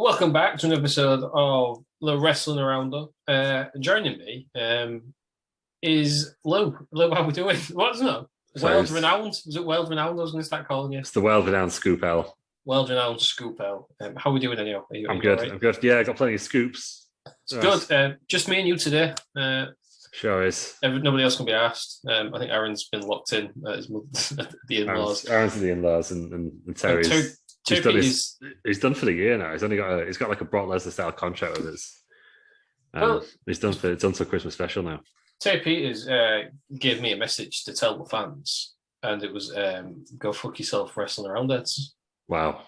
Welcome back to an episode of the Wrestling Aroundup. Joining me is Lew. Lew, how are we doing? What's it? World renowned? Is it world renowned? I was going to start calling you. It's the world renowned Scoop L. World renowned Scoop L. How are we doing anyway? I'm good. Right? I'm good. Yeah, I got plenty of scoops. It's good. Just me and you today. Sure is. Nobody else can be asked. I think Aaron's been locked in at his at the in-laws. Aaron's at the in-laws and Terry's. He's done for the year now. He's got like a Brock Lesnar style contract with us. He's done for Christmas special now. Terry Peters gave me a message to tell the fans, and it was go fuck yourself, Wrestling Aroundup. Wow.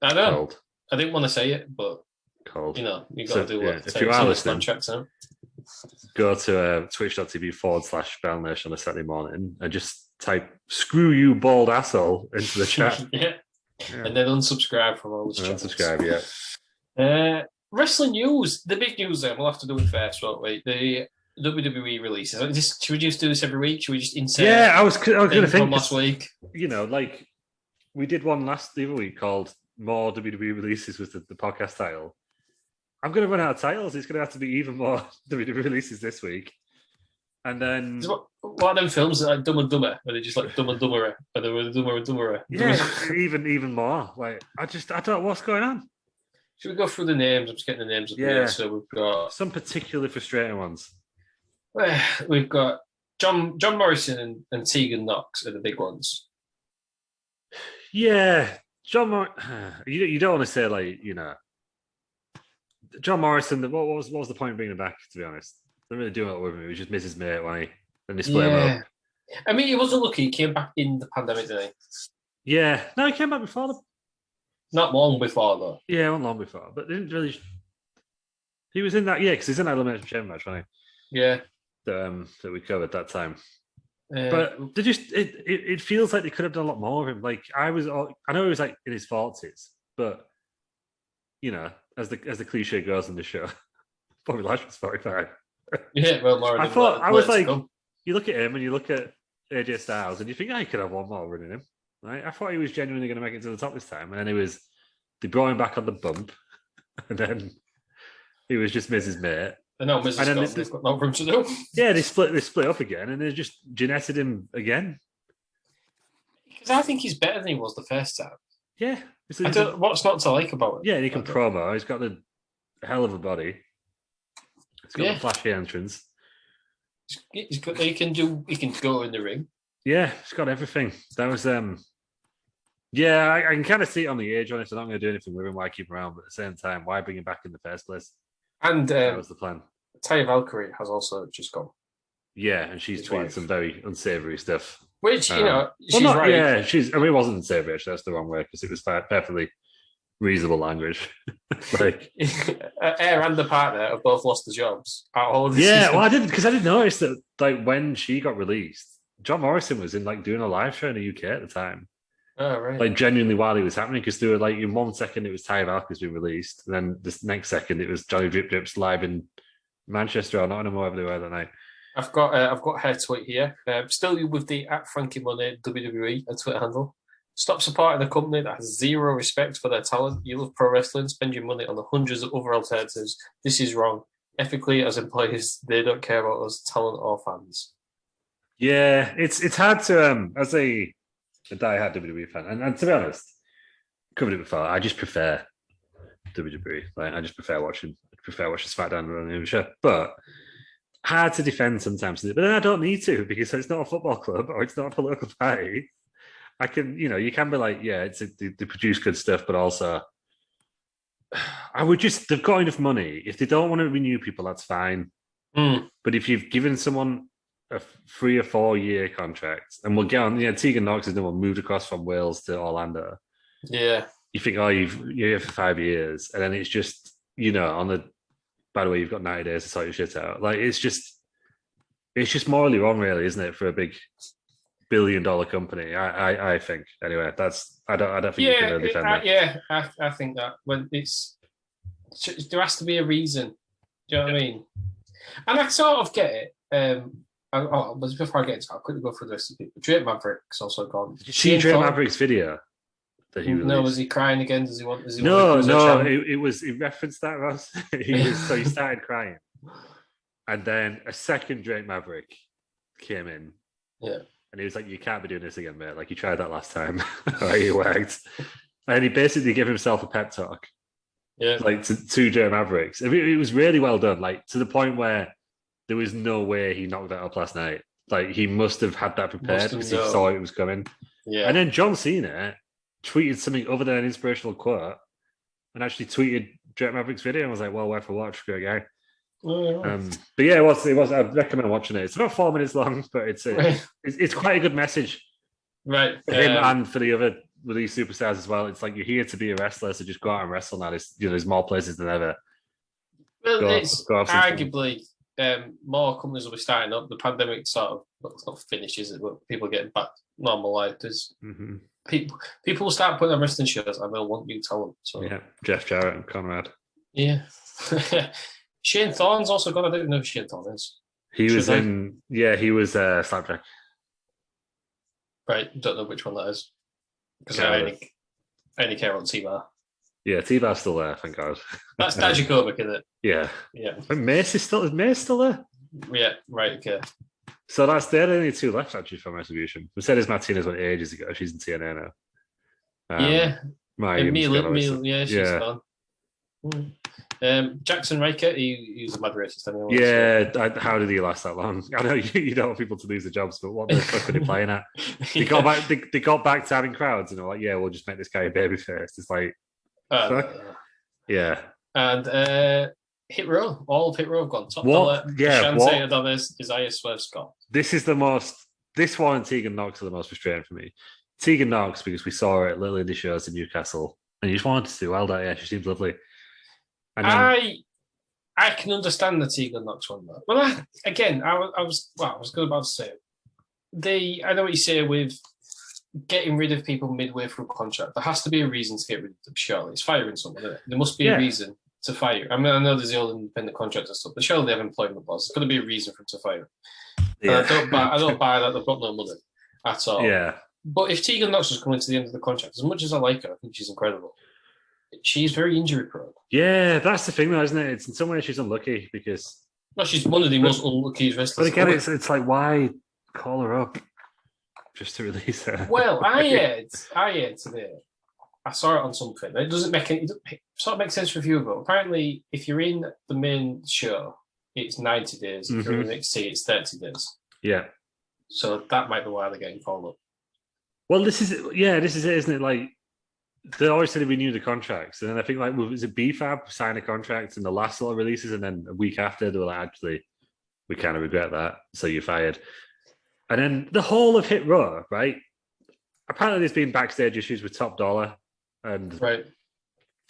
I know. Cold. I didn't want to say it, but cold. You got to do what if you are listening, go to twitch.tv/Bell Nation on a Saturday morning and just type "screw you, bald asshole" into the chat. Yeah. And then unsubscribe from all the channels. Unsubscribe, yeah. Wrestling news. The big news then, we'll have to do it first, won't we? The WWE releases. Should we just do this every week? Should we just insert? Yeah, I was going to think last week. You know, like we did one the other week called "More WWE Releases" was the podcast title. I'm going to run out of titles. It's going to have to be even more WWE releases this week. And then what are them films like Dumb and Dumber? Are they just like Dumb and Dumberer? Are they Dumber and Dumberer? Yeah, even more. Like I don't know what's going on. Should we go through the names? I'm just getting the names up here. So we've got some particularly frustrating ones. We've got John Morrison and Tegan Nox are the big ones. Yeah, you don't want to say like John Morrison. What was the point of bringing him back? To be honest. They're really doing it with him. He was just Mrs. Mate and they split him up. I mean, he wasn't lucky. He came back in the pandemic, didn't he? Yeah. No, he came back before. Not long before, though. Yeah, not long before. But they didn't really... He was in that... Yeah, because he's in that Elimination Chamber match, wasn't he? Yeah. That we covered that time. But they just... It feels like they could have done a lot more with him. Like, I know he was like in his 40s, but, as the cliche goes in the show, Bobby Lashley was 45. Yeah, well, I was like, you look at him and you look at AJ Styles and you think, he could have one more running him. Right? I thought he was genuinely going to make it to the top this time, and then they brought him back on the bump, and then he was just Mrs. Mate. And now Mrs. got no room to do. Yeah, they split up again, and they just Jeanetted him again. Because I think he's better than he was the first time. Yeah, what's not to like about it? Yeah, he can promo. He's got the hell of a body. He's got a flashy entrance. He can go in the ring. Yeah, he's got everything. That was yeah, I can kind of see it on the age on it. So I'm not going to do anything with him. Why keep him around? But at the same time, why bring him back in the first place? And that was the plan. Taya Valkyrie has also just gone. Yeah, and she's tweeted some very unsavory stuff. Which she's right. Yeah, it wasn't unsavory. Actually, that's the wrong way because it was perfectly reasonable language. Like Air and the partner have both lost their jobs. Well, I didn't notice that. Like when she got released, John Morrison was in like doing a live show in the UK at the time. Oh right. Like genuinely while he was happening, because they were like in 1 second it was Taya Valkyrie's being released, and then this next second it was Johnny Drip Drips live in Manchester or Nottingham, wherever they were that night. I've got her tweet here. Still with the @FrankieMoney WWE Twitter handle. Stop supporting a company that has zero respect for their talent. You love pro wrestling, spend your money on the hundreds of other alternatives. This is wrong. Ethically, as employees, they don't care about us, talent or fans. Yeah, it's hard to as a diehard WWE fan, and to be honest, covered it before. I just prefer WWE. Like I just prefer watching SmackDown running the show, but hard to defend sometimes. But then I don't need to because it's not a football club or it's not a political party. I can, you can be like, yeah, they produce good stuff, but also they've got enough money. If they don't want to renew people, that's fine. But if you've given someone a 3 or 4 year contract, and we'll get on, Tegan Knox is the one moved across from Wales to Orlando. Yeah. You think, you're here for 5 years, and then it's just, by the way, you've got 90 days to sort your shit out. Like, it's just morally wrong, really, isn't it, for a big billion-dollar company? I think. Anyway, I don't think you can really defend that. Yeah, I think that when there has to be a reason. Do you know what I mean? And I sort of get it. But before I get into it, I'll quickly go through the rest of the people. Drake Maverick's also gone. Did you see Drake Maverick's video? that he No, released. was he crying again? Does he want? Does he No, want no, it was. He referenced that, Ross. He started crying, and then a second Drake Maverick came in. Yeah. And he was like, "You can't be doing this again, mate. Like you tried that last time. Like it worked." And he basically gave himself a pep talk. Yeah. Like to Joe Mavericks. It was really well done. Like to the point where there was no way he knocked that up last night. Like he must have had that prepared because he saw it was coming. Yeah. And then John Cena tweeted something other than an inspirational quote and actually tweeted Joe Mavericks' video and was like, "Well, worth a watch, great guy." But yeah, it was. I'd recommend watching it. It's about 4 minutes long, but it's quite a good message, right? For him and for the other these superstars as well. It's like you're here to be a wrestler, so just go out and wrestle now. There's more places than ever. Well, it's arguably more companies will be starting up. The pandemic sort of it's not finished, is it? But people are getting back to normal life. There's people will start putting on wrestling shows, and they'll want new talent. So yeah, Jeff Jarrett and Conrad. Yeah. Shane Thorne's also gone. I don't know who Shane Thorne is. He was Slapjack. Right, don't know which one that is. Because I only care on T-Bar. Yeah, T-Bar's still there, thank God. That's Dijakovic, isn't it? Yeah. Yeah. Mace is still there? Yeah, right, okay. So they're the only two left actually from Retribution. Mercedes Martinez went ages ago. She's in TNA now. She's gone. Jackson Riker, he was a mad racist anyway. Yeah, how did he last that long? I know you don't want people to lose their jobs, but what the fuck are they playing at? They got back to having crowds and they're like, yeah, we'll just make this guy a baby first. It's like, fuck. Yeah. And Hit Row, all of Hit Row have gone. Top Dollar, Shante Adonis, Isaiah Swerve Scott. This one and Tegan Nox are the most frustrating for me. Tegan Nox, because we saw her at Little Indie shows in Newcastle, and you just wanted to do well that, yeah, she seems lovely. And then, I can understand the Tegan Knox one though. Well, I was good about to say it. I know what you say with getting rid of people midway through contract. There has to be a reason to get rid of them. Surely, it's firing someone. Isn't it? There must be a reason to fire. I mean, I know there's the old independent contractor stuff, but surely they have employment laws. There's got to be a reason for them to fire. Yeah. I don't buy that. They've got no money at all. Yeah. But if Tegan Knox was coming to the end of the contract, as much as I like her, I think she's incredible. She's very injury prone. Yeah, that's the thing, though, isn't it? It's in some ways she's unlucky because. No, she's one of the most unlucky wrestlers. But again, it's like, why call her up just to release her? Well, I heard today. I saw it on something. It doesn't make any. It sort of makes sense for a few of them. Apparently, if you're in the main show, it's 90 days. If you're in NXT, it's 30 days. Yeah. So that might be why they're getting called up. Well, this is it, isn't it? Like. They always said they renew the contracts, and then I think like was it BFAB signed a contract in the last lot of releases, and then a week after they were like, actually, we kind of regret that, so you're fired. And then the whole of Hit Row, right? Apparently, there's been backstage issues with Top Dollar, and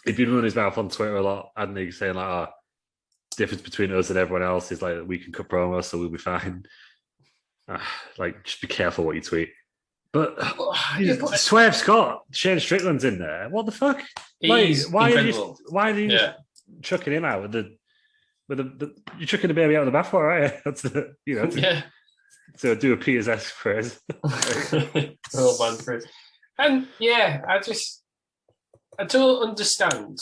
he'd been running his mouth on Twitter a lot, and he's saying like, difference between us and everyone else is like we can cut promos, so we'll be fine. Like, just be careful what you tweet. But Swerve Scott, Shane Strickland's in there. What the fuck? Like, why are you chucking him out with the you're chucking the baby out of the bathwater, right? That's the to do a Peter's esque phrase. Oh man, phrase. And I don't understand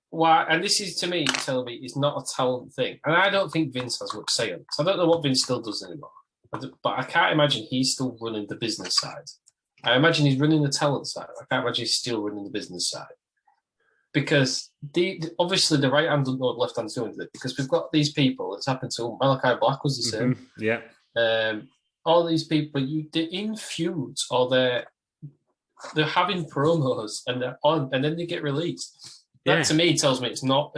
why. And this is to me telling me it's not a talent thing, and I don't think Vince has much say on this. I don't know what Vince still does anymore. But I can't imagine he's still running the business side. I imagine he's running the talent side. I can't imagine he's still running the business side. Because obviously the right hand doesn't know what the left hand's doing with it. Because we've got these people, it's happened to Malachi Black was the same. Yeah. All these people, they're in feuds or they're having promos and they're on and then they get released. That to me tells me it's not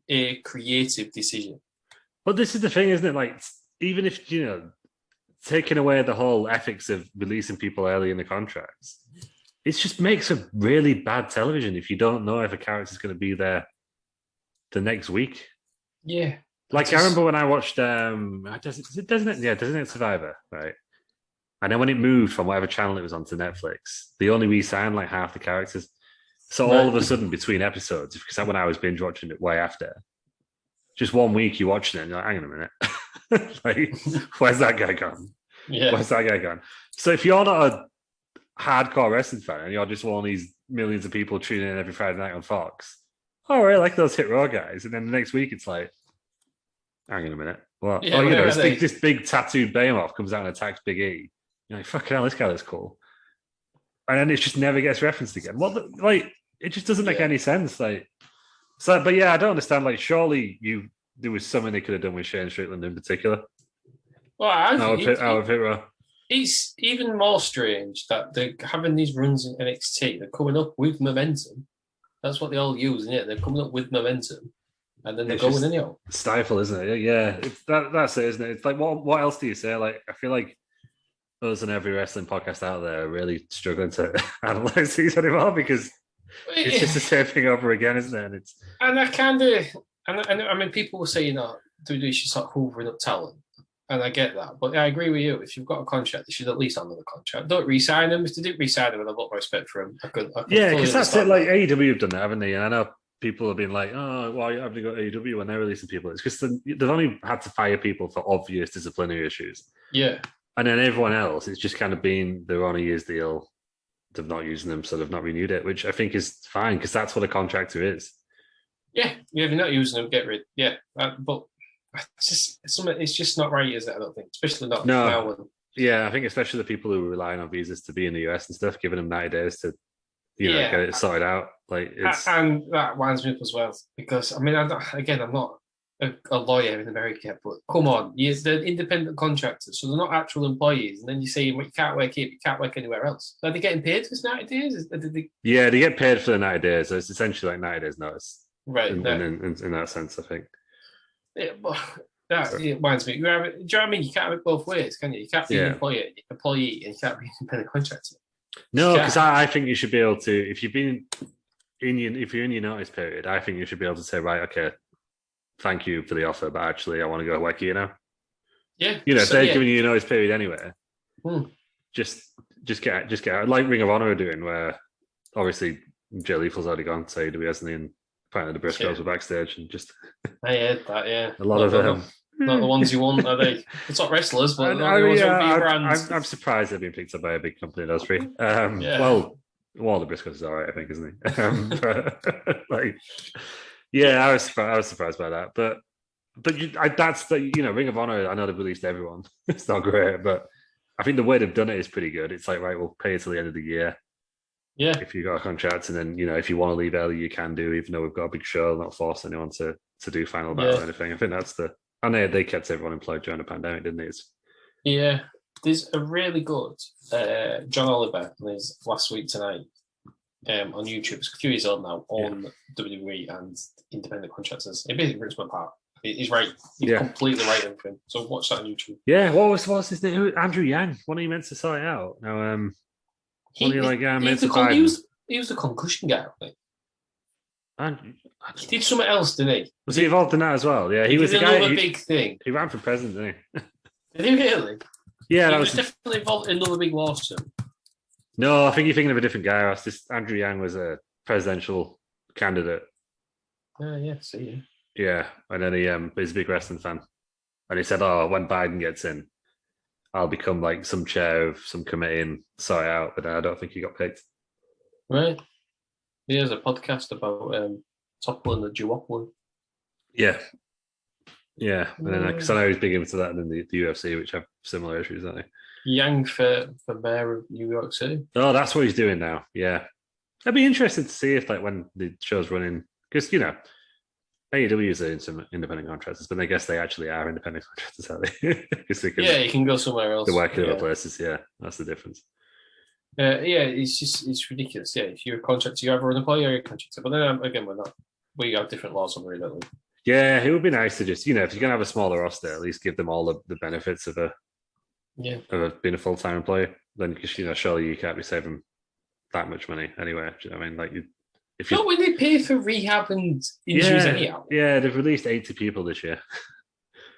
a creative decision. But this is the thing, isn't it? Like, even if, taking away the whole ethics of releasing people early in the contracts, it just makes a really bad television if you don't know if a character's going to be there the next week. Yeah. Like, I remember when I watched, Designated Survivor, right? And then when it moved from whatever channel it was on to Netflix, they only re-signed like half the characters. So all of a sudden, between episodes, because when I was binge watching it way after, just 1 week you're watching it and you're like, hang on a minute. Like, where's that guy gone? Yeah. Where's that guy gone? So if you're not a hardcore wrestling fan and you're just one of these millions of people tuning in every Friday night on Fox. Oh, I like those Hit Raw guys. And then the next week it's like, hang on a minute. Well, Yeah, this big tattooed behemoth comes out and attacks Big E. You're like, fucking hell, this guy looks cool. And then it just never gets referenced again. It just doesn't make any sense. But yeah, I don't understand. Like, surely there was something they could have done with Shane Strickland in particular. Well, Out of Hit Raw. It's even more strange that they're having these runs in NXT. They're coming up with momentum. That's what they all use, isn't it? They're coming up with momentum, and then they're going anyhow. Stifle, isn't it? Yeah, that's it, isn't it? It's like, what else do you say? Like, I feel like us and every wrestling podcast out there are really struggling to analyze these anymore because it's just the same thing over again, isn't it? And I mean, people will say, you know, WWE should start hoovering up talent. And I get that, but I agree with you. If you've got a contract, they should at least honor the contract. Don't re-sign them. If they do re-sign them, with a lot of respect for them. Because that's it. Like AEW have done that, haven't they? And I know people have been like, "Oh, why haven't you got AEW when they're releasing people?" It's because they've only had to fire people for obvious disciplinary issues. Yeah, and then everyone else, it's just kind of been they're on a year's deal. They're not using them, so they've not renewed it, which I think is fine because that's what a contractor is. Yeah. If you're not using them, get rid. Yeah, but. It's just not right, is it? I don't think, especially not now. Yeah, I think especially the people who are relying on visas to be in the US and stuff, giving them 90 days to, get it sorted out. And that winds me up as well because I mean, I'm not a lawyer in America, but come on, they're independent contractors, so they're not actual employees. And then you say, well, you can't work here, you can't work anywhere else. Are they getting paid for this 90 days? Yeah, they get paid for the 90 days. So it's essentially like 90 days notice, right? In that sense, I think. Yeah, but that reminds me. Do you know what I mean? You can't have it both ways, can you? You can't be an employee and you can't be an independent contractor. No, because I think you should be able to. If you're in your notice period, I think you should be able to say, right, okay, thank you for the offer, but actually, I want to go work here now. Yeah, if they're giving you a notice period anyway, just get out. Like Ring of Honor are doing, where obviously Jay Lethal's already gone, so he hasn't in. Apparently the Briscoes were backstage and just I heard that, yeah. A lot of them. Not the ones you want, are they? It's not wrestlers, but I'm surprised they've been picked up by a big company, those three. Well, the Briscoes is all right, I think, isn't he? I was surprised by that. But that's the Ring of Honor. I know they've released everyone. It's not great, but I think the way they've done it is pretty good. It's like, right, we'll pay you till the end of the year. Yeah. If you got a contract, and then if you want to leave early, you can do. Even though we've got a big show, not force anyone to do final battle or anything. I think that's and they kept everyone employed during the pandemic, didn't they? Yeah, there's a really good John Oliver on his last week tonight on YouTube. It's a few years old now on WWE and independent contractors. It basically rips them apart. He's right. He's completely right in him. So watch that on YouTube. Yeah. What was his name? Andrew Yang. When are you meant to sort it out? Now, he was the concussion guy, I think. He did something else, didn't he? Was he involved in that as well? Yeah, he was the guy. Another big thing. He ran for president, didn't he? Did he really? Yeah, he was definitely involved in another big lawsuit. No, I think you're thinking of a different guy. Andrew Yang was a presidential candidate. Yeah, see. Yeah, and then he's a big wrestling fan, and he said, "Oh, when Biden gets in, I'll become like some chair of some committee and sort it out." But I don't think he got picked. Right. He has a podcast about toppling the duopoly. Yeah. Yeah. And then, because I know he's big into that and the UFC, which have similar issues, don't they? Yang for mayor of New York City. Oh, that's what he's doing now. Yeah. It'd be interesting to see if, like, when the show's running, because, AEW is some independent contractors, but I guess they actually are independent contractors, aren't they? You can go somewhere else. They're working other places, yeah. That's the difference. It's ridiculous. Yeah, if you're a contractor, you either an employee or you're a contractor. But then again, we have different laws on there, don't we? Yeah, it would be nice to just, if you're going to have a smaller roster, at least give them all the benefits of being a full-time employee. Then, because, surely you can't be saving that much money anyway. Do you know what I mean? Like, when they pay for rehab and injuries anyhow. Yeah, they've released 80 people this year.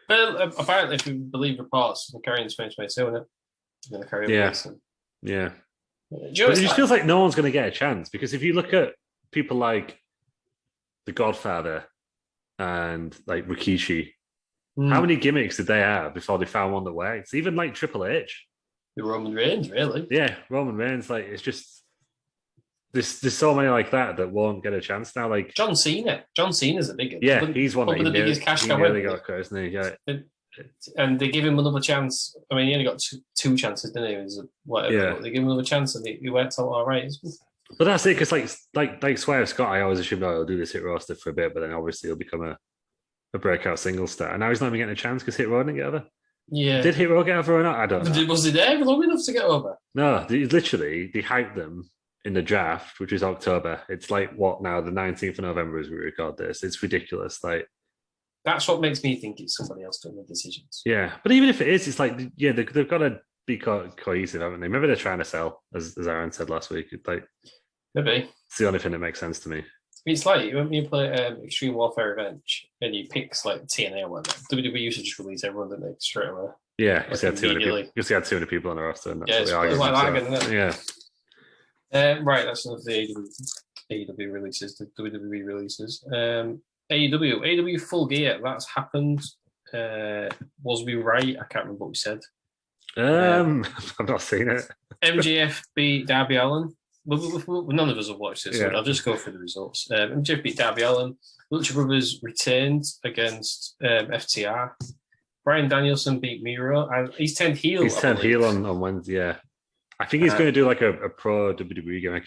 Well, apparently, if you believe reports, they're carrying 2022, isn't it? They're going to carry Yeah. It just feels like no one's going to get a chance, because if you look at people like The Godfather and like Rikishi, how many gimmicks did they have before they found one that works? Even like Triple H. The Roman Reigns, really? Yeah, Roman Reigns. Like, it's just, there's so many like that won't get a chance now. Like John Cena. John Cena's a big one. Yeah, he's one of the biggest cash cow. Really got a isn't he? Yeah. And they give him another chance. I mean, he only got two chances, didn't he? It was whatever. Yeah. But they give him another chance, and he worked out all right. But that's it, because like Swerve Scott, I always assumed he'll do this hit roster for a bit, but then obviously he'll become a breakout single star. And now he's not even getting a chance because Hit Row didn't get over. Yeah. Did Hit Row get over or not? I don't know. Was he there long enough to get over? No, they hyped them in the draft, which is October. It's like what now? The 19th of November as we record this. It's ridiculous. Like that's what makes me think it's somebody else doing the decisions. Yeah, but even if it is, it's like they've got to be cohesive, haven't they? Maybe they're trying to sell, as Aaron said last week. Like maybe it's the only thing that makes sense to me. It's like when you play Extreme Warfare Revenge and you pick like TNA or whatever. WWE used to just release everyone, didn't they, straight away? Yeah, because they had 200 people on the roster. And that's yeah, it's like that again, isn't it? Yeah. Right, that's enough of the AEW releases, the WWE releases. AEW Full Gear, that's happened. Was we right? I can't remember what we said. I've not seen it. MJF beat Darby Allin. None of us have watched this, so I'll just go through the results. MJF beat Darby Allin. Lucha Brothers returned against FTR. Bryan Danielson beat Miro, and he's turned heel. He's turned heel on Wednesday, yeah. I think he's going to do like a pro WWE gimmick.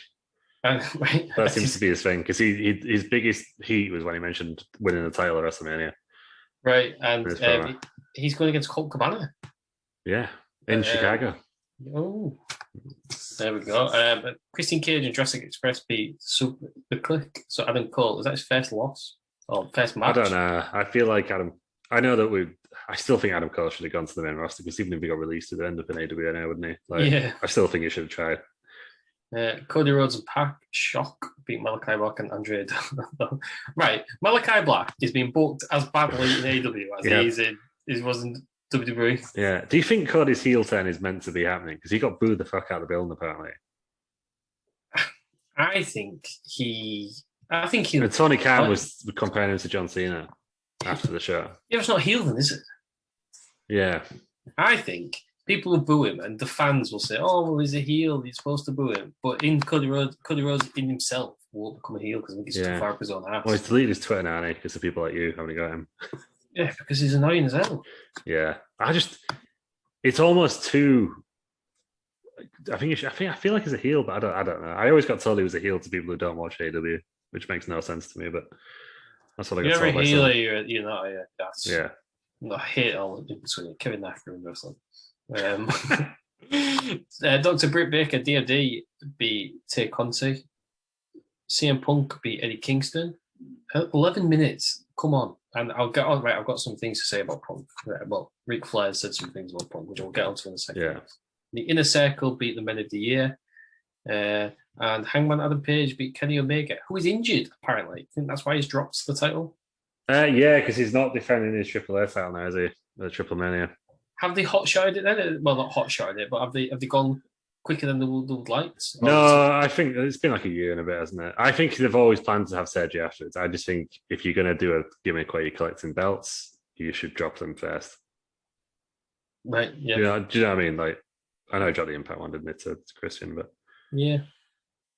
That seems to be his thing, because his biggest heat was when he mentioned winning the title at WrestleMania. Right, and he's going against Colt Cabana. Yeah, in Chicago. Oh, there we go. Christian Cage and Jurassic Express beat the Click. So Adam Cole, is that his first loss or first match? I don't know. I feel like I still think Adam Cole should have gone to the main roster, because even if he got released, it'd end up in AWA now, wouldn't he? Like, I still think he should have tried. Cody Rhodes and Pac Shock beat Malachi Black and Andre. Right, Malachi Black is being booked as badly in AW as he wasn't WWE. Yeah. Do you think Cody's heel turn is meant to be happening? Because he got booed the fuck out of the building, apparently. I think he. And Tony Khan was comparing him to John Cena after the show. Yeah, it's not heel then, is it? Yeah. I think people will boo him, and the fans will say, "Oh, well, he's a heel. You're supposed to boo him." But in Cody Rhodes in himself won't become a heel, because I think he's too far up his own ass. Well, he's deleted his Twitter now, because of people like you having got him. Yeah, because he's annoying as hell. Yeah, it's almost too. I feel like he's a heel, but I don't know. I always got told he was a heel to people who don't watch AW, which makes no sense to me. But that's what I got told. You're a heel, you're not. That's yeah. I hate all in between Kevin Nash and wrestling. Dr. Britt Baker, DOD beat Tay Conti. CM Punk beat Eddie Kingston. 11 minutes. Come on. And I'll get on. Right, I've got some things to say about Punk. Right, well, Ric Flair said some things about Punk, which we'll get onto in a second. Yeah. The Inner Circle beat the Men of the Year. And Hangman Adam Page beat Kenny Omega, who is injured, apparently. I think that's why he's dropped the title. Yeah, because he's not defending his AAA title now, is he? The Triple Mania. Have they hot-shotted it then? Well, not hot-shotted it, but have they gone quicker than they would like? No, I think it's been like a year and a bit, hasn't it? I think they've always planned to have surgery afterwards. I just think if you're going to do a gimmick where you're collecting belts, you should drop them first. Right, yeah. Do you know what I mean? Like, I know he dropped the Impact one, didn't it, to Christian, but... Yeah.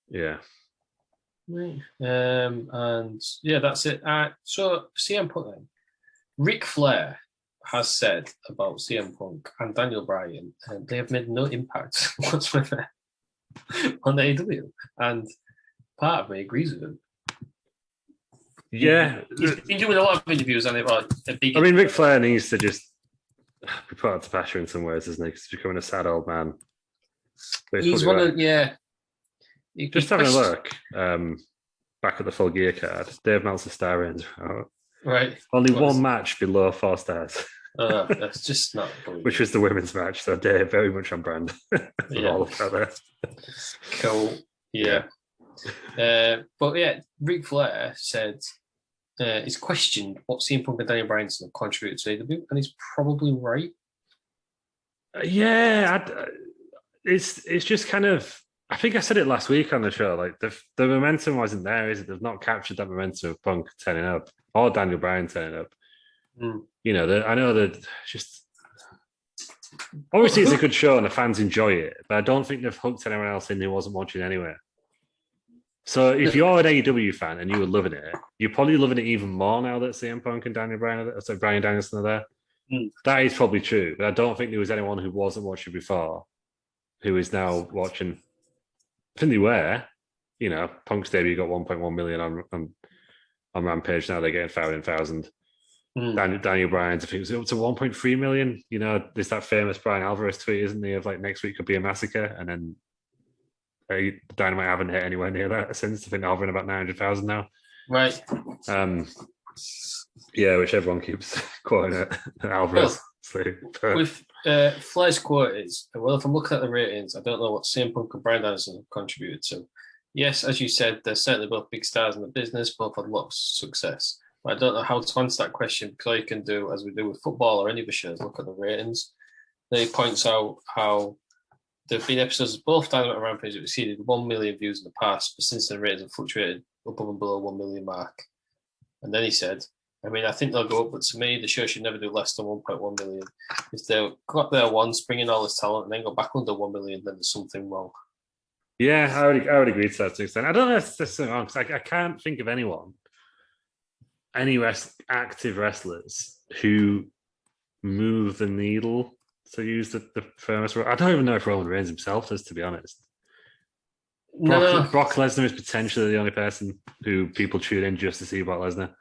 Yeah. Right. And yeah, that's it. So CM Punk then. Ric Flair has said about CM Punk and Daniel Bryan, and they have made no impact whatsoever on AEW. And part of me agrees with him. Yeah. He's been doing a lot of interviews and Ric Flair needs to just be put out to pasture in some ways, isn't he? Because he's becoming a sad old man. He's one of, Just having a look back at the Full Gear card, Dave Meltzer star ratings. Right. Only one match below 4 stars. That's just not believable. Which was the women's match, so Dave very much on brand. All of that. Cool. Yeah. But yeah, Ric Flair said he's questioned what CM Punk and Daniel Bryan have contributed to AEW, and he's probably right. It's just kind of. I think I said it last week on the show. Like the momentum wasn't there, is it? They've not captured that momentum of Punk turning up or Daniel Bryan turning up. You know, I know that just obviously it's a good show and the fans enjoy it, but I don't think they've hooked anyone else in who wasn't watching anyway. So if you're an AEW fan and you were loving it, you're probably loving it even more now that CM Punk and Daniel Bryan, so Bryan Danielson are there. Mm. That is probably true, but I don't think there was anyone who wasn't watching before who is now watching. I think they were. Punk's debut got 1.1 million on Rampage. Now they're getting 500,000. Daniel Bryan's, I think it was up to 1.3 million. There's that famous Brian Alvarez tweet, isn't there, of like next week could be a massacre, and then Dynamite haven't hit anywhere near that since. I think they're hovering about 900,000 now. Right. Yeah, which everyone keeps quoting at Alvarez. With Flair's quote is, well, if I'm looking at the ratings, I don't know what CM Punk and Bryan Danielson have contributed to. Yes, as you said, they're certainly both big stars in the business, both had lots of success. But I don't know how to answer that question because all you can do, as we do with football or any of the shows, look at the ratings. Then he points out how there have been episodes of both Dynamite and Rampage that exceeded 1 million views in the past, but since the ratings have fluctuated above and below 1 million mark. And then he said, I think they'll go up, but to me, the show should never do less than 1.1 million. If they got there once, bring in all this talent, and then go back under 1 million, then there's something wrong. Yeah, I would agree to that extent. I don't know if this is wrong, because I can't think of any active wrestlers who move the needle, to use the famous word. I don't even know if Roman Reigns himself does, to be honest. Brock Lesnar is potentially the only person who people tune in just to see Brock Lesnar.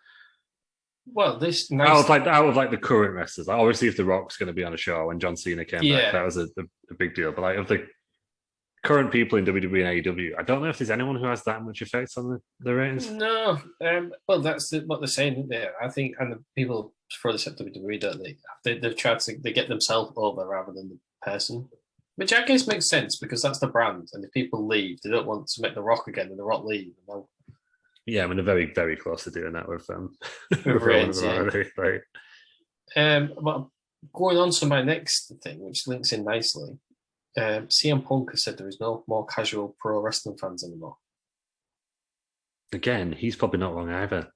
Well, out of the current wrestlers, obviously if The Rock's going to be on a show, when John Cena came back, that was a big deal. But of the current people in WWE and AEW, I don't know if there's anyone who has that much effect on the ratings. No, well, that's what they're saying, isn't it? I think, and the people throw this at WWE, don't they? They've tried to get themselves over rather than the person, which I guess makes sense because that's the brand. And if people leave, they don't want to make The Rock again, and The Rock leave. Yeah, they're very, very close to doing that with Reigns. But going on to my next thing, which links in nicely, CM Punk has said there is no more casual pro wrestling fans anymore. Again, he's probably not wrong either.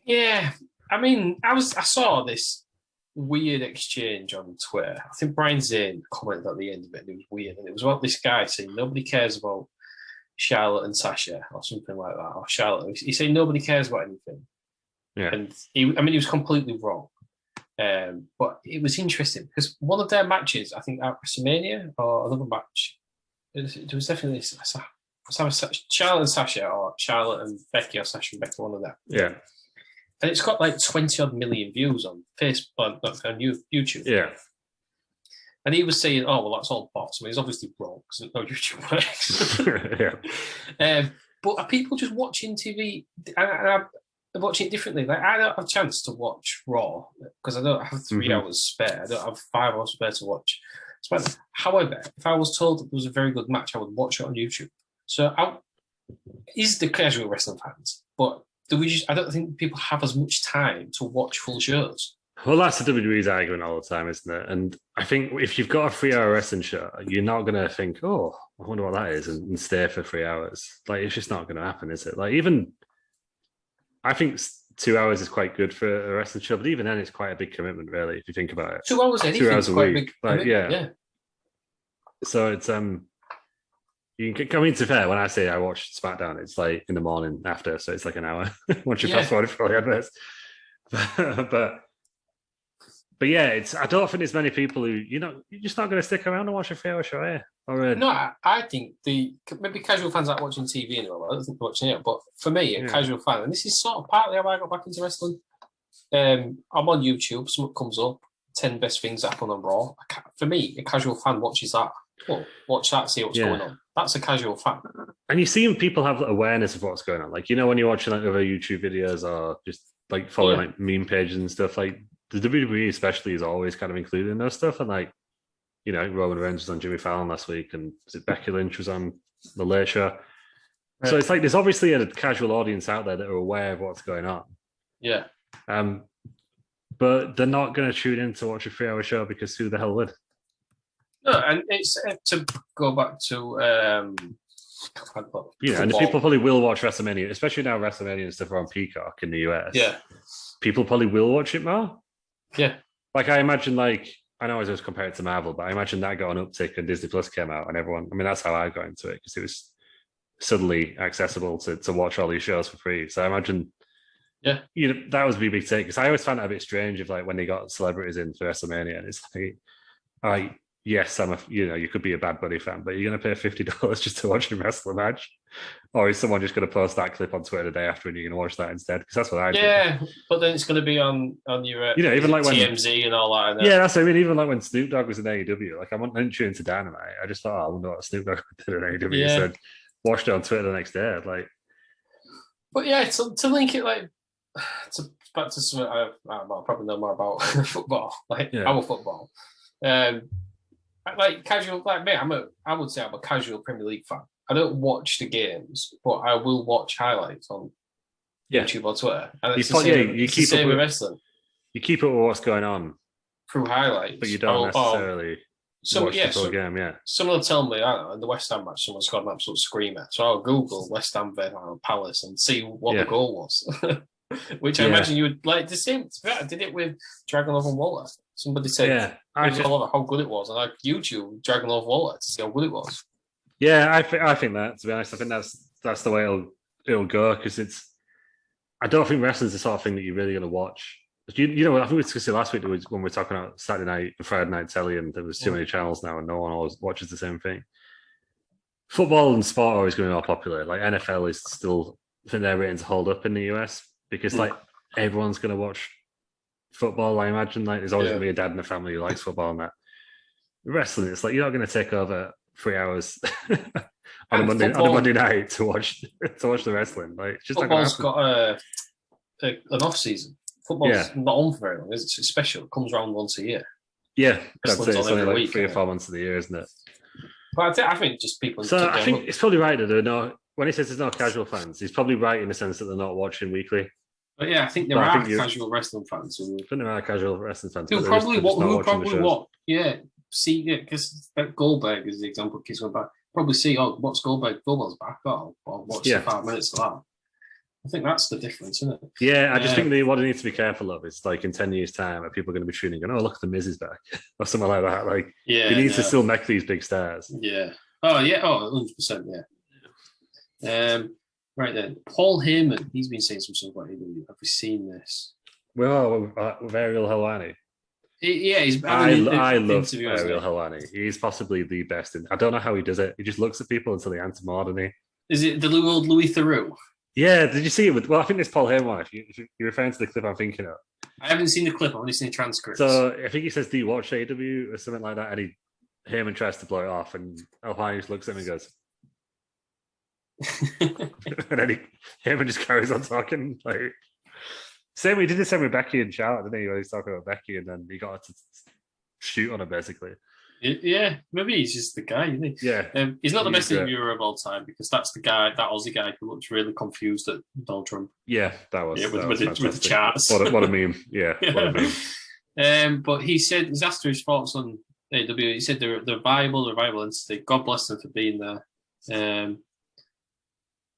Yeah, I saw this weird exchange on Twitter. I think Brian Zane commented at the end of it, and it was weird. And it was about this guy saying nobody cares about Charlotte and Sasha or something like that, or Charlotte. He's saying nobody cares about anything. Yeah. And he was completely wrong. But it was interesting because one of their matches, I think at WrestleMania or another match, it was definitely Charlotte and Sasha, or Charlotte and Becky, or Sasha and Becky, one of them. Yeah. And it's got like 20 odd million views on Facebook, on YouTube. Yeah. And he was saying, "Oh, well, that's all bots." He's obviously wrong because no YouTube works. Yeah. But are people just watching TV? And I'm watching it differently. Like, I don't have a chance to watch Raw because I don't have 3 hours spare. I don't have 5 hours spare to watch. However, if I was told it was a very good match, I would watch it on YouTube. So, is the casual wrestling fans? But I don't think people have as much time to watch full shows. Well, that's the WWE's argument all the time, isn't it? And I think if you've got a 3-hour wrestling show, you're not going to think, "Oh, I wonder what that is," and stay for 3 hours. Like, it's just not going to happen, is it? Like, even I think 2 hours is quite good for a wrestling show, but even then, it's quite a big commitment, really, if you think about it. 2 hours, 2 hours a quite week, big yeah. So it's you can come into fair. When I say I watch SmackDown, it's like in the morning after, so it's like an hour once you fast forward for the adverts. But yeah, I don't think there's many people who you're just not going to stick around and watch a 3-hour show, yeah. No, I think maybe casual fans aren't watching TV anymore. I don't think they're watching it, but for me, a casual fan, and this is sort of partly how I got back into wrestling. I'm on YouTube. Something comes up, 10 best things that happen on Raw. For me, a casual fan watches that. Well, watch that, see what's going on. That's a casual fan. And you see people have awareness of what's going on. Like, when you're watching like other YouTube videos or just like following like meme pages and stuff, like the WWE especially is always kind of included in those stuff. And like, Roman Reigns was on Jimmy Fallon last week, and Becky Lynch was on The Late Show. Right. So it's like there's obviously a casual audience out there that are aware of what's going on. Yeah. But they're not going to tune in to watch a 3-hour show because who the hell would? No, and it's to go back to and the people probably will watch WrestleMania, especially now WrestleMania and stuff are on Peacock in the US. Yeah. People probably will watch it more. Yeah. Like I imagine, I know I was comparing it to Marvel, but I imagine that got an uptick and Disney Plus came out and everyone, that's how I got into it because it was suddenly accessible to watch all these shows for free. So I imagine, that was a big take, because I always found it a bit strange if, like, when they got celebrities in for WrestleMania, and it's like, yes, you could be a Bad Bunny fan, but you're going to pay $50 just to watch him wrestle a match, or is someone just going to post that clip on Twitter the day after, and you're going to watch that instead? Because that's what I do. Yeah, but then it's going to be on your even like TMZ and all that. Yeah, that's what I mean. Even like when Snoop Dogg was in AEW, like I didn't tune into Dynamite. I just thought, I wonder what Snoop Dogg did in AEW. Yeah. So watched it on Twitter the next day. Like, but yeah, to link it back to something I probably know more about football, our football. Like casual, like me, I would say I'm a casual Premier League fan. I don't watch the games, but I will watch highlights on YouTube or Twitter. And it's the same with wrestling. You keep up with what's going on through highlights, but you don't necessarily watch the full game. Yeah, someone will tell me, I don't know, in the West Ham match, someone scored an absolute screamer. So I'll Google West Ham Palace and see what the goal was. Which I imagine you would like the same. I did it with Dragunov and Waller. Somebody said, how good it was, and I YouTube Dragunov Waller to see how good it was. Yeah, I think that, to be honest, I think that's the way it'll go, because I don't think wrestling's the sort of thing that you're really going to watch. I think we discussed it last week when we were talking about Saturday night and Friday night telly, and there was too many channels now, and no one always watches the same thing. Football and sport are always going to be more popular. Like NFL is still, I think their ratings hold up in the US, because like everyone's going to watch football. I imagine like there's always going to be a dad in the family who likes football, and that wrestling, it's like you're not going to take over 3 hours on a Monday night to watch the wrestling. Like, it's just football's got an off season. Football's not on for very long, is it? It's special. It comes around once a year. Yeah, that's it. It's only like week, 3 or 4 months of the year, isn't it? But I think just people. So I think it's probably right that they're not. When he says there's no casual fans, he's probably right in the sense that they're not watching weekly. But yeah, I think there are casual wrestling fans. I think there are casual wrestling fans. Who probably what? Yeah, see, because Goldberg is the example keeps going back. Probably see, what's Goldberg? Goldberg's back, or watch the 5 minutes of that. I think that's the difference, isn't it? Yeah, I just think what they need to be careful of is, like, in 10 years' time, are people going to be tuning in, look, the Miz is back, or something like that. Like, they need to still make these big stars. Yeah. 100%, yeah. Right then, Paul Heyman, he's been saying some stuff about AEW. Have we seen this? Well, with Ariel Helwani. I love Ariel Helwani. He's possibly the best. I don't know how he does it. He just looks at people until they answer more than he. Is it the old Louis Theroux? Yeah, did you see it? Well, I think it's Paul Heyman one. If you're referring to the clip I'm thinking of. I haven't seen the clip. I've only seen the transcripts. So I think he says, "Do you watch AEW?" or something like that, and Heyman tries to blow it off, and Helwani just looks at him and goes, and then Heyman just carries on talking. Like, he did the same with Becky and Charlotte, didn't he? When he was talking about Becky, and then he got her to shoot on her, basically. Yeah, maybe he's just the guy, isn't he? Yeah. He's not the best interviewer of all time, because that's the guy, that Aussie guy who looks really confused at Donald Trump. Yeah, that was with the charts. What a meme. Yeah, what a meme. But he said, he's asked his thoughts on AW. He said they're viable entity. God bless them for being there.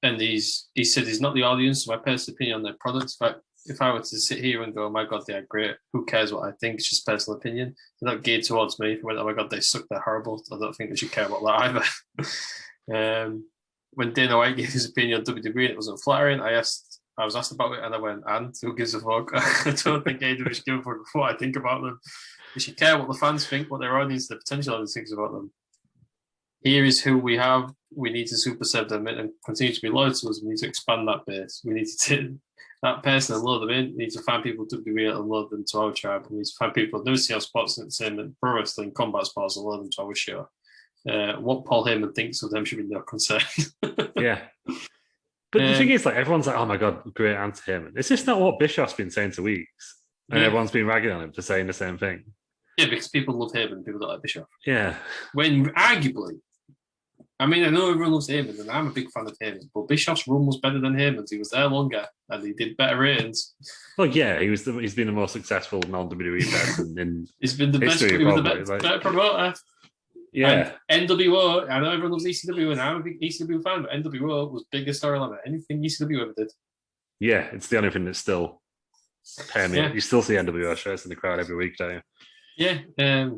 And he said he's not the audience. So my personal opinion on their products, but if I were to sit here and go, oh my God, they are great, who cares what I think? It's just personal opinion. They're not geared towards me. If I went, oh my God, they suck, they're horrible, I don't think they should care about that either. When Dana White gave his opinion on WWE and it wasn't flattering, I was asked about it and I went, and who gives a fuck? I don't think AEW should give a fuck what I think about them. They should care what the fans think, what their audience, the potential audience thinks about them. Here is who we have. We need to super sub them and continue to be loyal to us. We need to expand that base. We need to take that person and load them in. We need to find people to be real and load them to our tribe. We need to find people who do see our sports entertainment, pro wrestling, combat sports, and load them to our show. What Paul Heyman thinks of them should be no concern. Yeah. But the thing is, like, everyone's like, oh my God, great answer Heyman. It's just not what Bischoff's been saying for weeks. And everyone's been ragging on him for saying the same thing. Yeah, because people love Heyman, people don't like Bischoff. Yeah. When arguably, I mean, I know everyone loves Heyman, and I'm a big fan of Heyman, but Bischoff's run was better than Heyman's. He was there longer, and he did better ratings. Well, yeah, he's been the most successful non-WWE person in he's been the history, best. He was the better promoter. Yeah. And NWO, I know everyone loves ECW, and I'm a big ECW fan, but NWO was bigger storyline than anything ECW ever did. Yeah, it's the only thing that's still permeating. You still see NWO shirts in the crowd every week, don't you? Yeah.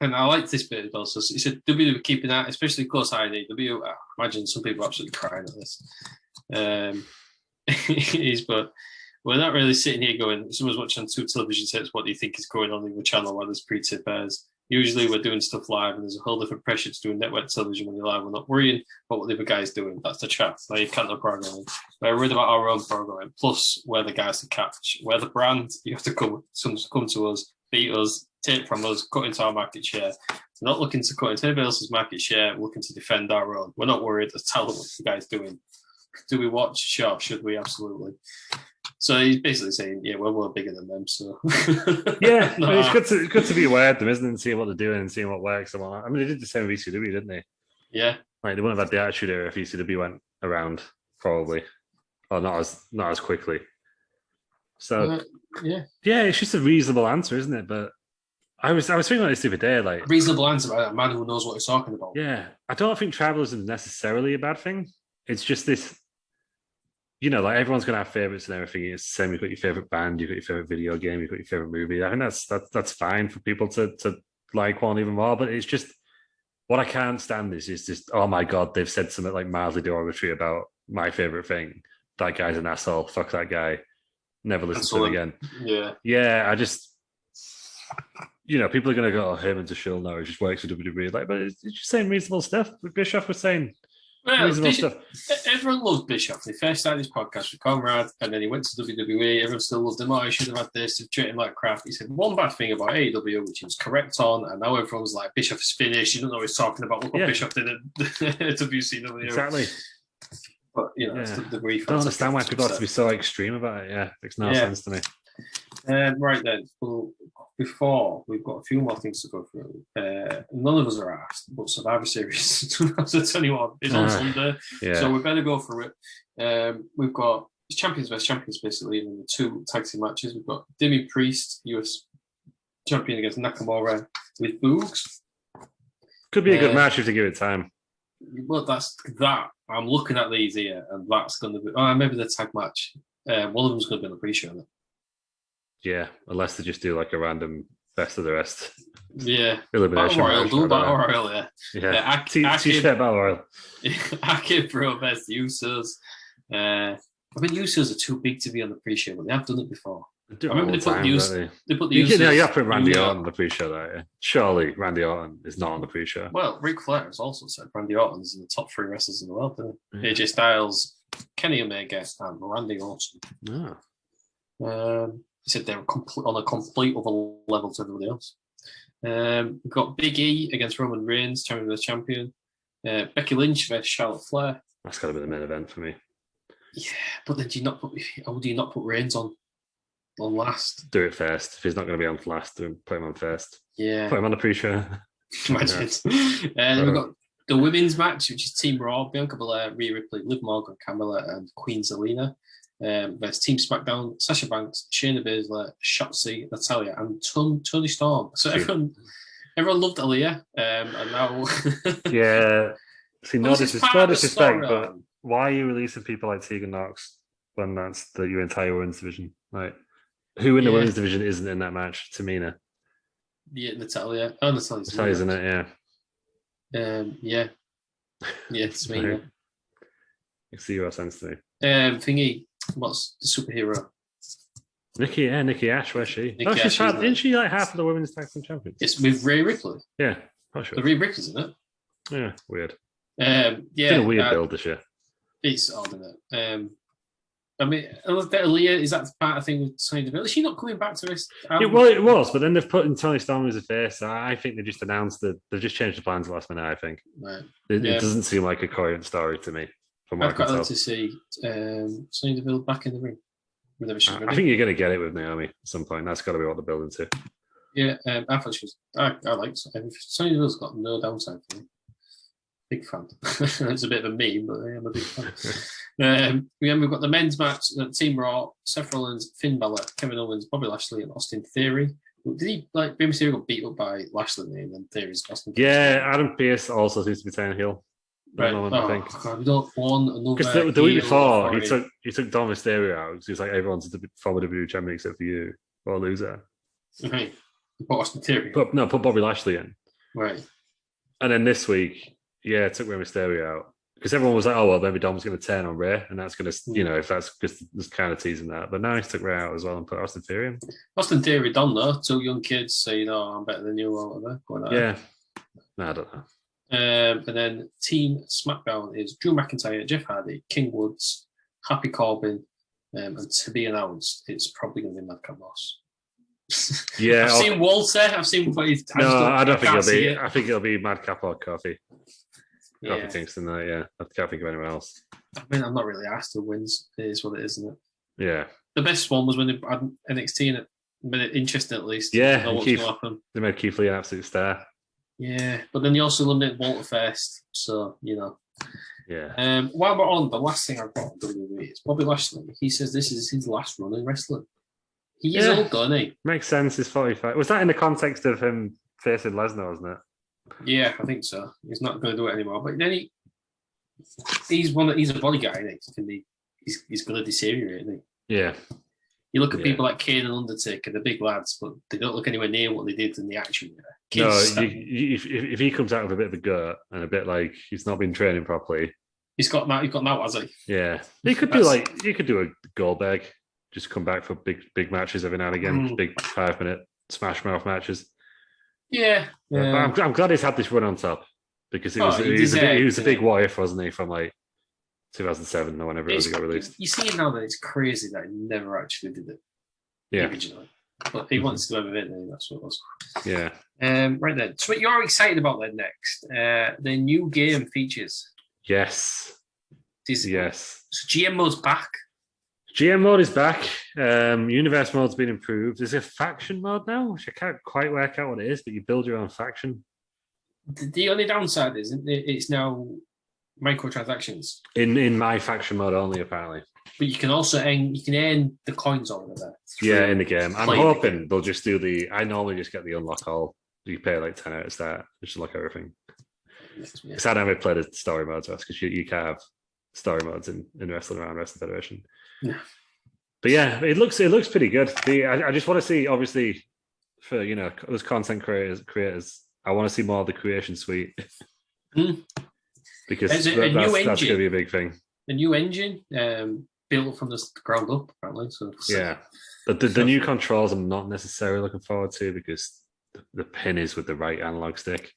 And I like this bit also. So he said WWE keeping that, especially close IDW. I imagine some people are absolutely crying at this. But we're not really sitting here going, someone's watching on two television sets, what do you think is going on in the channel while there's pre-tip airs? Usually we're doing stuff live and there's a whole different pressure to doing network television when you're live. We're not worrying about what the other guy's doing. That's the chat. Now you can't know programming. We're worried about our own programming. Plus, we're the guys to catch. We're the brand. You have to come to us, beat us, take from us, cut into our market share. We're not looking to cut into anybody else's market share. We're looking to defend our own. We're not worried. Let's tell them what the guy's doing. Do we watch? Sure. Should we? Absolutely. So he's basically saying, yeah, we're bigger than them. So yeah, it's good to be aware of them, isn't it? And seeing what they're doing and seeing what works and whatnot. I mean, they did the same with ECW, didn't they? Yeah. Like they wouldn't have had the attitude era if ECW went around, probably, or not as quickly. So yeah, it's just a reasonable answer, isn't it? But I was thinking about this the other day, like a reasonable answer by a man who knows what he's talking about. Yeah, I don't think tribalism is necessarily a bad thing. It's just this. You know, like everyone's gonna have favorites and everything. It's the same. You've got your favorite band, you've got your favorite video game, you've got your favorite movie. I think that's fine for people to like one even more. But it's just what I can't stand is just oh my god, they've said something like mildly derogatory about my favorite thing. That guy's an asshole. Fuck that guy. Never listen to him again. Yeah. I just people are gonna go, oh, Heyman's a shill now. He just works for WWE. Like, but it's just saying reasonable stuff. Bischoff was saying. Well, everyone loved Bischoff. He first started his podcast with Conrad, and then he went to WWE. Everyone still loved him. Oh, he should have had this. They've treated him like crap. He said one bad thing about AEW, which he was correct on, and now everyone's like, Bischoff is finished. You don't know what he's talking about. Look what Bischoff did at WCW. Exactly. But, that's the brief. I don't understand why people have to be so extreme about it. Yeah, makes no sense to me. Right then, well, before we've got a few more things to go through. None of us are asked, but Survivor Series 2021 is on Sunday, so we better go for it. We've got champions vs champions basically in the two tag team matches. We've got Demi Priest, US champion against Nakamura with Boogs. Could be a good match if they give it time. Well, that's that. I'm looking at these here, and that's going to be maybe the tag match. One of them's going to be on the pre-show then. Yeah, unless they just do like a random best of the rest. Yeah. Elimination. Battle Royal, yeah. Yeah. T-shirt Battle Royal. Aki Pro best Usos. I mean, Usos are too big to be on the pre-show, but they have done it before. I remember they put the Usos. You have to put Randy Orton on the pre-show, though. Yeah. Surely Randy Orton is not on the pre-show. Well, Ric Flair has also said Randy Orton is in the top 3 wrestlers in the world. AJ Styles, Kenny Omega, and Randy Orton. He said they're on a complete other level to everybody else. We've got Big E against Roman Reigns, champion versus champion. Becky Lynch versus Charlotte Flair. That's got to be the main event for me. Yeah, but then do you not put Reigns on last? Do it first. If he's not going to be on last, put him on first. Yeah. Put him on the pre-show. Imagine. Then we've got the women's match, which is Team Raw, Bianca Belair, Rhea Ripley, Liv Morgan, Carmella, and Queen Zelina. There's Team SmackDown, Sasha Banks, Shayna Baszler, Shotzi, Natalya, and Toni Storm. So everyone loved Aaliyah, and now See, no disrespect, but why are you releasing people like Tegan Knox when that's your entire women's division? Like, who in the women's division isn't in that match? Tamina. Yeah, Natalya. Oh, Natalya's in it. Yeah, Tamina. Makes zero sense to me. Thingy. What's the superhero? Nikki Ash, where's she? Isn't she like half of the women's tag team champions? It's with Rhea Ripley. Yeah, not sure. The Rhea Ripley's in it. Yeah, weird. It's been a weird build this year. It's odd, isn't it? I mean, Aaliyah, is that part of the thing with Sonya Deville? Is she not coming back to this? It was, but then they've put in Toni Storm as a face. I think they just announced that they've just changed the plans last minute, I think. Right. It doesn't seem like a coherent story to me. I've got to see Sonya Deville back in the ring. I think you're going to get it with Naomi at some point. That's got to be what they're building to. Yeah, I thought she was. I like Sonya Deville's got no downside for me. Big fan. It's a bit of a meme, but I am a big fan. We've got the men's match, Team Raw, Seth Rollins, Finn Balor, Kevin Owens, Bobby Lashley, and Austin Theory. Did he Rey Mysterio got beat up by Lashley and then Theory's Austin Theory? Yeah, Adam Pearce also seems to be turning heel. Right. I think. God, we don't want another. Because the week before, he took Dom Mysterio out. He was like, everyone's the former WWE champion except for you, or a loser. Okay. Put Austin Theory. Put Bobby Lashley in. Right. And then this week, it took Rey Mysterio out. Because everyone was like, oh, well, maybe Dom's going to turn on Rey, and that's going to, if that's just kind of teasing that. But now he's took Rey out as well and put Austin Theory in. Austin Theory done, though. 2 young kids say, I'm better than you or whatever. Yeah. No, I don't know. And then Team SmackDown is Drew McIntyre, Jeff Hardy, King Woods, Happy Corbin, and to be announced, it's probably going to be Madcap Moss. Yeah. I've seen Walter. I've seen what he's... I don't think it'll be... I think it'll be Madcap or Kofi. Yeah. Kofi Kingston, I can't think of anyone else. I mean, I'm not really asked who wins. It is what it is, isn't it? Yeah. The best one was when they had NXT, and it made it interesting at least. Yeah. Know what's going to happen. They made Keith Lee an absolute star. Yeah, but then you also eliminated Walter first, so, Yeah. While we're on, the last thing I've got on WWE is Bobby Lashley. He says this is his last run in wrestling. He is old, doesn't he? Makes sense. He's 45. Was that in the context of him facing Lesnar, wasn't it? Yeah, I think so. He's not going to do it anymore. But then he's a body guy, isn't he? He's going to deteriorate, isn't he? Yeah. You look at people like Kane and Undertaker, the big lads, but they don't look anywhere near what they did in the action. If he comes out with a bit of a gut and a bit like he's not been training properly, he's got now, has he? Yeah, he could do a Goldberg, just come back for big matches every now and again, big 5-minute smash mouth matches. Yeah, but I'm glad he's had this run on top because he was a big what if, wasn't he, from like 2007 or whenever it got released. You see now that it's crazy that he never actually did it originally. But he wants to do it, and that's what it was. Yeah. Right then. So what you're excited about then next? The new game features. Yes. Yes. So GM mode's back. GM mode is back. Universe mode's been improved. There's a faction mode now, which I can't quite work out what it is, but you build your own faction. The only downside is it's now microtransactions. In my faction mode only, apparently. But you can also earn the coins over there. Yeah, in the game. I'm hoping they'll just do I normally just get the unlock all. You pay like 10 out of start, just unlock everything. Because I never played a story mode, because you can't have story modes in Wrestling Around Wrestling Federation. Yeah. But yeah, it looks pretty good. I just want to see, obviously, for those content creators, I want to see more of the creation suite. Because that's going to be a big thing. A new engine, built from the ground up, apparently. So yeah, but the new controls I'm not necessarily looking forward to because the pin is with the right analog stick.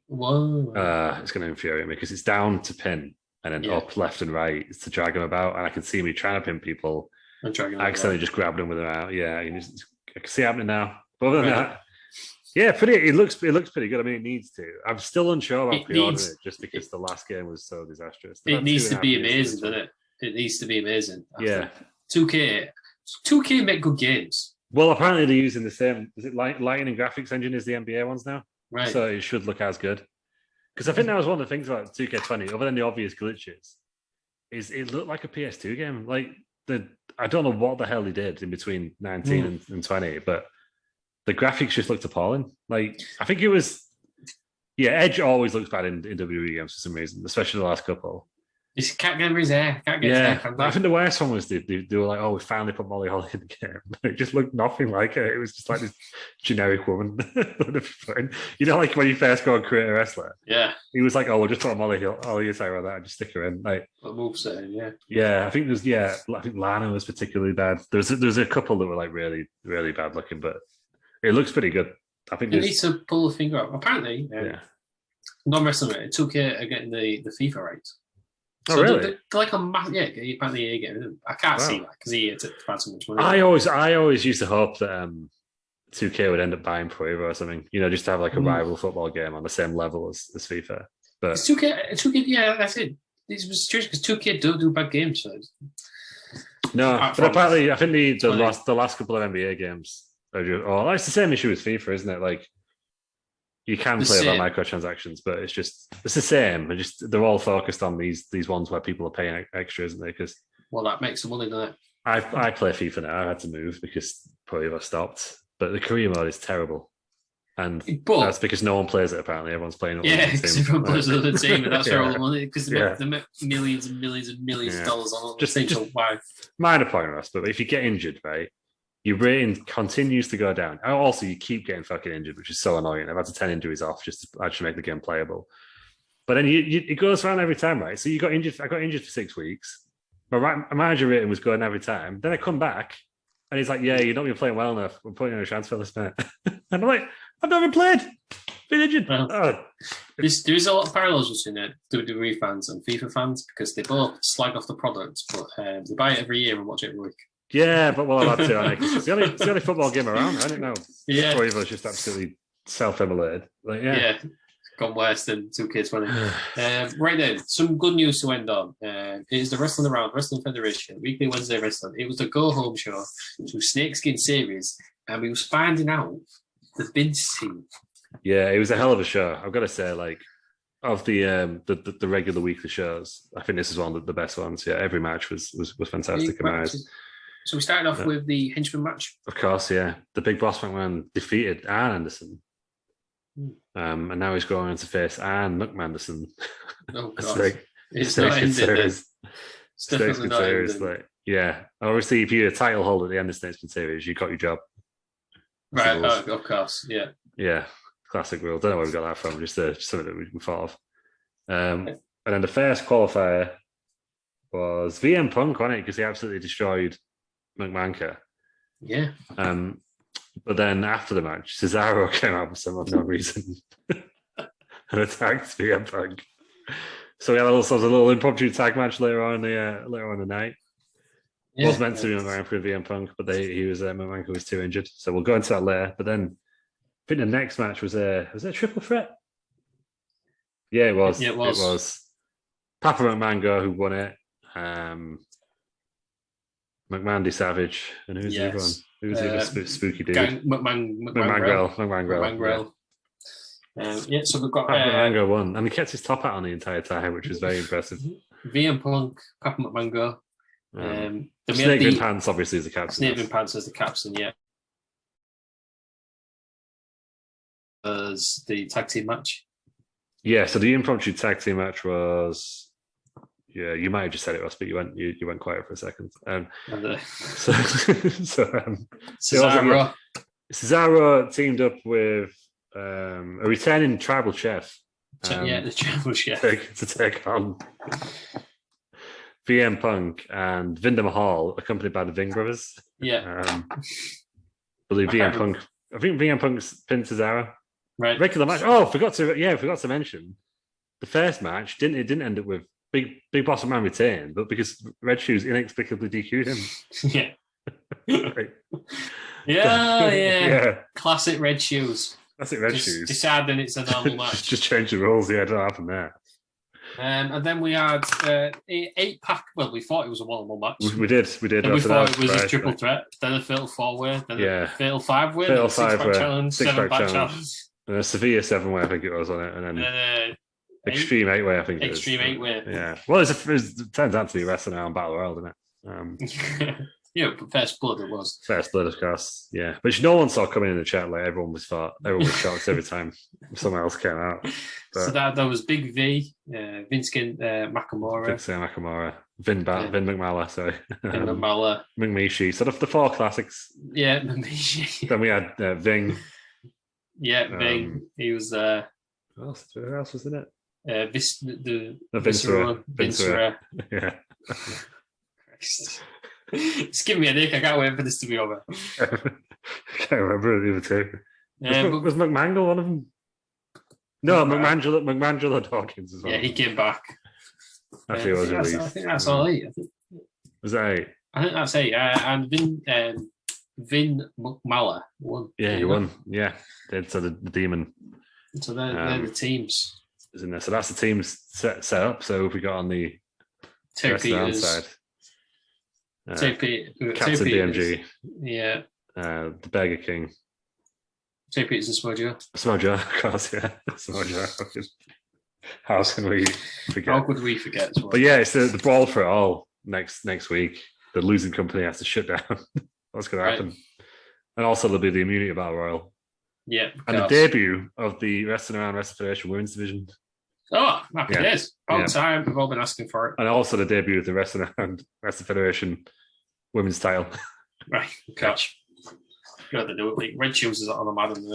Whoa! It's going to infuriate me because it's down to pin and then up, left, and right is to drag them about, and I can see me trying to pin people. Accidentally just grabbed them with them out. Yeah, I can see it happening now. But other than that. Yeah, it looks pretty good. I mean, it needs to. I'm still unsure about pre-ordering it just because the last game was so disastrous. It needs to be amazing, doesn't it? It needs to be amazing. Yeah. 2K make good games. Well, apparently they're using the same. Is it lighting and graphics engine as the NBA ones now? Right. So it should look as good. Because I think that was one of the things about 2K20, other than the obvious glitches, is it looked like a PS2 game. Like I don't know what the hell they did in between 19 and 20, but the graphics just looked appalling. Like, I think it was... Yeah, Edge always looks bad in WWE games for some reason, especially the last couple. He can't get over his hair. Can't get his hair. I think the worst one was they were like, we finally put Molly Holly in the game. It just looked nothing like her. It was just like this generic woman. Like when you first go and create a wrestler. Yeah. He was like, we'll just put Molly Holly inside on that and just stick her in. Like, a moveset, yeah. Yeah, I think I think Lana was particularly bad. There's a couple that were like really, really bad looking, but it looks pretty good. I think you need to pull the finger out. Apparently, non-wrestling 2K are getting the FIFA rights. Oh, really? They're like apparently EA getting them. I can't see that because EA took so much money. I always used to hope that 2K would end up buying Pro Evo or something, just to have like a rival football game on the same level as FIFA. But 2K, yeah, that's it. This was strange because 2K don't do bad games. So. No, but apparently, I think the last couple of NBA games it's the same issue with FIFA, isn't it? Like, you can play about microtransactions, but it's the same. They're all focused on these ones where people are paying extra, isn't they? Because that makes the money, doesn't it? I play FIFA now. I had to move because Pro Evo stopped, but the career mode is terrible, and that's because no one plays it. Apparently, everyone's playing it. Yeah, because everyone plays the other team, and that's where all the money. Because they make millions and millions and millions of dollars on it. Just minor point, Ross. But if you get injured, right, your rating continues to go down. And also, you keep getting fucking injured, which is so annoying. I've had to 10 injuries off just to actually make the game playable. But then it goes around every time, right? So you got injured. I got injured for 6 weeks. My manager rating was going every time. Then I come back, and he's like, "Yeah, you're not even playing well enough. We're putting you on a transfer list, mate." And I'm like, "I've never played. Been injured." Well, there is a lot of parallels between WWE fans and FIFA fans because they both slag off the product, but they buy it every year and watch it every week. Yeah, but well, I've had to. I know, it's the only football game around. I don't know. Yeah, Three of us just absolutely self-immolated. Like, yeah. Gone worse than 2K20. Right then, some good news to end on. It is the Wrestling Around Wrestling Federation Weekly Wednesday Wrestling. It was the go-home show to Snakeskin Series, and we was finding out the Vince team. Yeah, it was a hell of a show. I've got to say, like, of the regular weekly shows, I think this is one of the best ones. Yeah, every match was fantastic in my eyes. So we started off with the henchman match. Of course, yeah. The Big Boss McMahon defeated Arn Anderson. And now he's going to face Arn McManderson. Oh, God. It's not ended. Statesman Series. Like, yeah. Obviously, if you're a title holder at the end of Statesman Series, you got your job. Right, of course, yeah. Yeah, classic rule. Don't know where we got that from, just something that we thought of. And then the first qualifier was VM Punk, wasn't it? Because he absolutely destroyed McManka. Yeah. But then after the match, Cesaro came out for some unknown reason and attacked VM Punk. So we had a little impromptu tag match later on the night. Yeah. Was meant to be McMahon for VM Punk, but McManka was too injured. So we'll go into that later. But then I think the next match was a triple threat. Yeah, it was. Yeah, it was. Papa McMango who won it. McMandy Savage, and who's the other one? Who's the other spooky dude? McMangrel. So we've got McMango won, and he kept his top hat on the entire time, which was very impressive. VM Punk, Papa McMango. Snake Pants, obviously, is the captain. Snake Pants is the captain, yeah. As the tag team match. Yeah, so the impromptu tag team match was. Yeah, you might have just said it, Ross, but you went quiet for a second. Cesaro teamed up with a returning tribal chef. The tribal chef to take on VM Punk and Jinder Mahal, accompanied by the Ving brothers. Yeah, I believe VM Punk. I think VM Punk's pinned Cesaro. Right. Regular match. Oh, forgot to mention the first match. Didn't end up with. Big Boss Man retained, but because Red Shoes inexplicably DQ'd him. Yeah. Classic Red Shoes. Classic Red Shoes. Deciding it's a normal match. Just change the rules. Yeah, it don't happen there. And then we had 8-pack. Well, we thought it was a one-on-one match. We did. Then we thought it was a triple threat. Then a fatal 4-way. Then a fatal 5-way. Fatal 5-way challenge. 7-back challenge. And a severe 7-way, I think it was on it. And then Extreme 8-way, I think. Extreme 8-way. Yeah. Well, it turns out to be Wrestling Around Battle Royal, doesn't it? Yeah, but First Blood it was. First Blood, of course. Yeah, but no one saw coming in the chat. Like everyone was shocked every time someone else came out. But, so that was Big V, Vinskin Nakamura, Vin McMahon, sorry, Vin McMahon, McMishi. So the 4 classics. Yeah, McMishi. Then we had Ving. Yeah, Ving. He was. Who else was in it? Viscera. Yeah. It's giving me a headache. I can't wait for this to be over. I can't remember the other two. Was McMangle one of them? No, McMangelo Dawkins as well. Yeah, he came back. I think that's all 8. Was that 8? I think that's 8. And Vin McMahon won. Yeah, he won. Yeah, so the demon. So they're the teams. Is in there. So that's the teams set up. So if we got on the Two side. Captain BMG. Yeah. The Burger King. Two Peters and Smojo. Smojo, of course, yeah. Smojo. How can we forget? How could we forget? But yeah, it's the brawl for it all next week. The losing company has to shut down. What's going to happen? And also there'll be the immunity battle royal. Yeah. And the debut of the Wrestling Around Wrestling Federation Women's Division. Oh, happy days. About time. We've all been asking for it. And also the debut of the Wrestling Around Wrestling Federation Women's title. Right. Catch. got to do it. Like, Red Shoes is on a man, and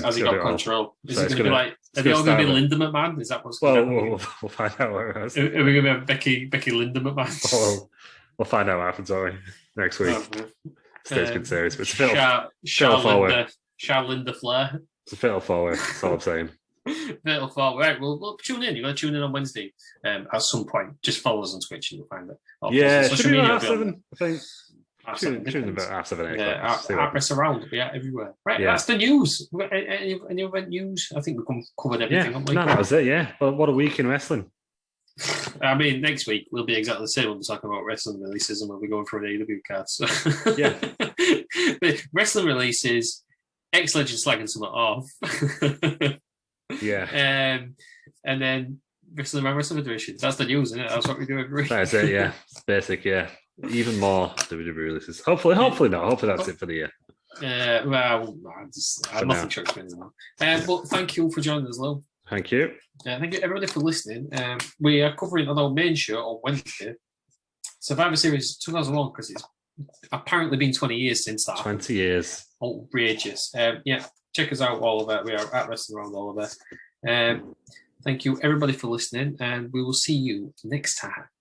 has he got control? Is it going to be like? Are they all going to be Linda McMahon? Is that what's going to We'll find out what it is. Are we going to have Becky Linda McMahon? We'll find out what happens, next week. Stay's been serious, but it's a fatal forward. Linda Flair. It's a fatal forward. That's all I'm saying. Fatal forward. Right, well, tune in. You've got to tune in on Wednesday at some point. Just follow us on Twitch and you'll find it. Should be about 7, I think. Tune in about 7, 8 o'clock. At Wrestling Aroundup, everywhere. Right, that's the news. Any other news? I think we've covered everything. That was it, yeah. Well, what a week in wrestling. I mean, next week we'll be exactly the same. We'll be talking about wrestling releases and we'll be going through the AEW cards. So. But wrestling releases, ex-legend slagging something off. And then wrestling around wrestling federations. That's the news, isn't it? That's what we do every week. That's it, yeah. It's basic, yeah. Even more WWE releases. Hopefully not. Hopefully that's it for the year. I'm nothing sure explaining that. But thank you for joining us, Lew. Thank you. Thank you, everybody, for listening. We are covering on our main show on Wednesday Survivor Series 2001 because it's apparently been 20 years since that. 20 years. Outrageous. Check us out, all of it. We are at Wrestling Around all of it. Thank you, everybody, for listening, and we will see you next time.